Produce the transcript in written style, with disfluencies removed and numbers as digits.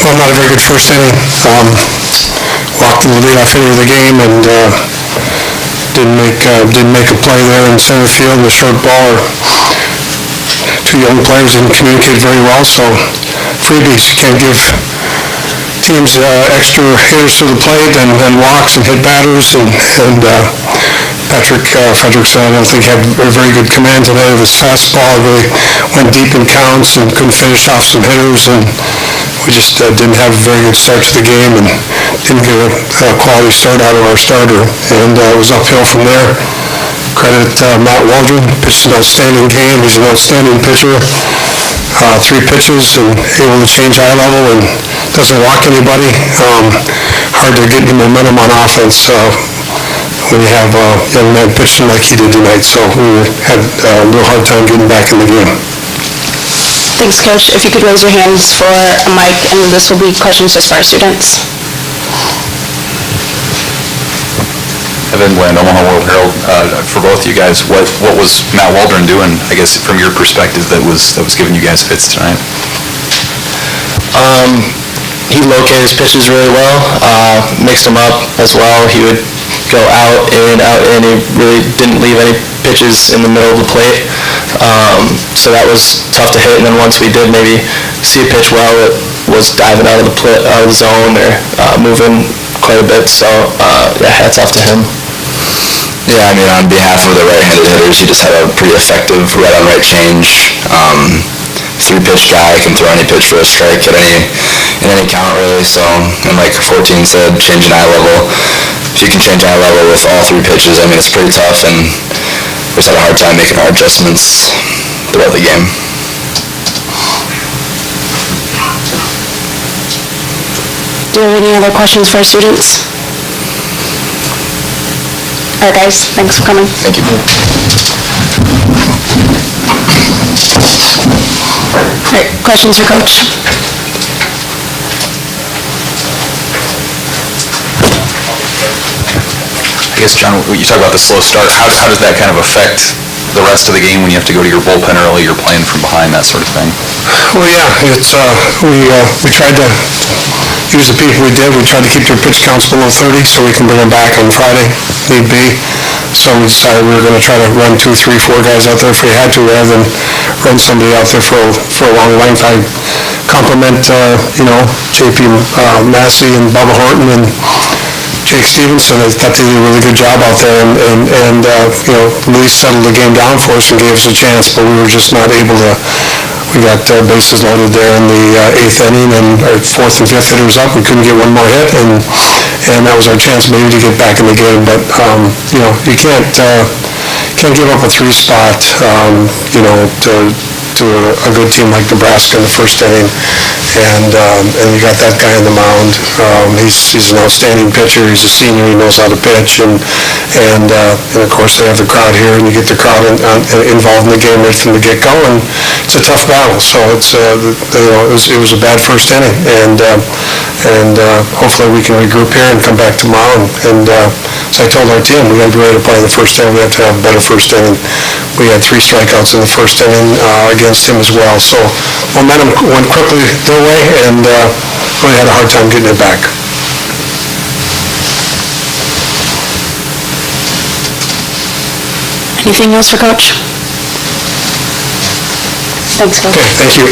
well, not a very good first inning. Walked in the leadoff hitter of the game and didn't make a play there in center field. The short ball, two young players didn't communicate very well, so freebies. You can't give teams extra hitters to the plate and walks and hit batters, and Patrick Frederickson, I don't think had a very good command today of his fastball. It really went deep in counts and couldn't finish off some hitters, and we just didn't have a very good start to the game and didn't get a quality start out of our starter, and it was uphill from there. Credit Matt Waldron, pitched an outstanding game. He's an outstanding pitcher. 3 pitches and able to change eye level and doesn't walk anybody. Hard to get the momentum on offense when you have a young man pitching like he did tonight. So we had a real hard time getting back in the game. Thanks, Coach. If you could raise your hands for a mic, and this will be questions just for our students. Evan Bland, Omaha World Herald. For both you guys, what was Matt Waldron doing, I guess, from your perspective, that was giving you guys fits tonight? He located his pitches really well, mixed them up as well. He would go out in, he really didn't leave any pitches in the middle of the plate. So that was tough to hit, and then once we did maybe see a pitch well, it was diving out of the zone or moving quite a bit. So yeah, hats off to him. Yeah, I mean, on behalf of the right-handed hitters, he just had a pretty effective right-on-right change. 3-pitch guy, can throw any pitch for a strike in any count, really. So, and like 14 said, changing eye level. If you can change eye level with all 3 pitches, I mean, it's pretty tough, and we just had a hard time making our adjustments throughout the game. Do you have any other questions for our students? All right, guys, thanks for coming. Thank you. All right, questions for Coach? I guess, John, you talk about the slow start. How does that kind of affect the rest of the game when you have to go to your bullpen early, you're playing from behind, that sort of thing? Well, yeah, it's we tried to use the people we did. We tried to keep their pitch counts below 30 so we can bring them back on Friday, need be. So we decided we were going to try to run 2, 3, 4 guys out there if we had to, rather than run somebody out there for a long length. I compliment JP Massey and Bubba Horton and Jake Stevenson. I thought they did a really good job out there, and really settled the game down for us and gave us a chance, but we were just not able to. We got bases loaded there in the 8th inning, and our 4th and 5th hitters up. We couldn't get one more hit, and that was our chance maybe to get back in the game. But you can't give up a 3 spot, to a good team like Nebraska in the first inning, and you got that guy on the mound. He's an outstanding pitcher. He's a senior. He knows how to pitch, and of course they have the crowd here, and you get the crowd involved in the game right from the get-go, and it's a tough battle. So it's it was a bad first inning, and hopefully we can regroup here and come back tomorrow. And as I told our team, we got to be ready to play in the first inning. We have to have a better first inning. We had 3 strikeouts in the first inning against him as well. So momentum went quickly their way, and really had a hard time getting it back. Anything else for Coach? Thanks, Coach. Okay, thank you.